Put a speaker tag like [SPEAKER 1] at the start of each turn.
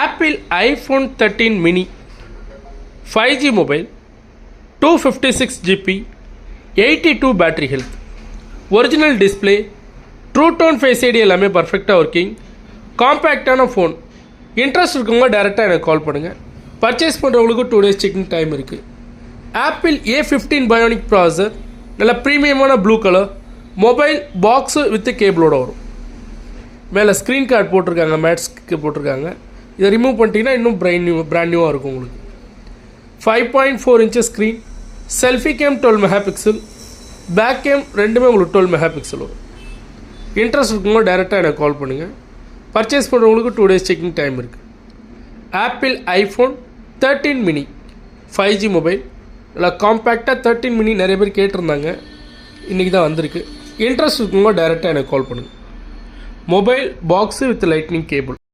[SPEAKER 1] Apple iPhone 13 mini 5G mobile 256 GB 82 battery health original display true tone face ID எல்லாமே பர்ஃபெக்டாக working காம்பேக்டான phone. Interest இருக்கவங்க டேரெக்டாக எனக்கு கால் பண்ணுங்கள். பர்ச்சேஸ் பண்ணுறவங்களுக்கு 2 days செக்கிங் டைம் இருக்குது. ஆப்பிள் A15 பயோனிக் ப்ராசஸர், நல்ல ப்ரீமியமான blue colour, mobile box with கேபிளோடு வரும். மேலே ஸ்க்ரீன் கார்டு போட்டிருக்காங்க, மேட்ஸ்க்கு போட்டிருக்காங்க. இதை ரிமூவ் பண்ணிட்டீங்கன்னா இன்னும் பிராண்ட் நியூவாக இருக்கும் உங்களுக்கு. 5.4 inches screen, selfie cam 12 megapixel, back cam ரெண்டுமே உங்களுக்கு 12 மெகாபிக்சல் வரும். இன்ட்ரெஸ்ட் இருக்கும்போது டேரெக்டாக எனக்கு கால் பண்ணுங்கள். பர்ச்சேஸ் பண்ணுறவங்களுக்கு 2 days செக்கிங் டைம் இருக்குது. Apple iPhone 13 mini 5G mobile, நல்லா காம்பேக்டாக 13 மினி நிறைய பேர் கேட்டிருந்தாங்க, இன்றைக்கி தான் வந்திருக்கு. இன்ட்ரெஸ்ட் இருக்கும்போது டேரெக்டாக எனக்கு கால் பண்ணுங்கள். Mobile box with lightning cable.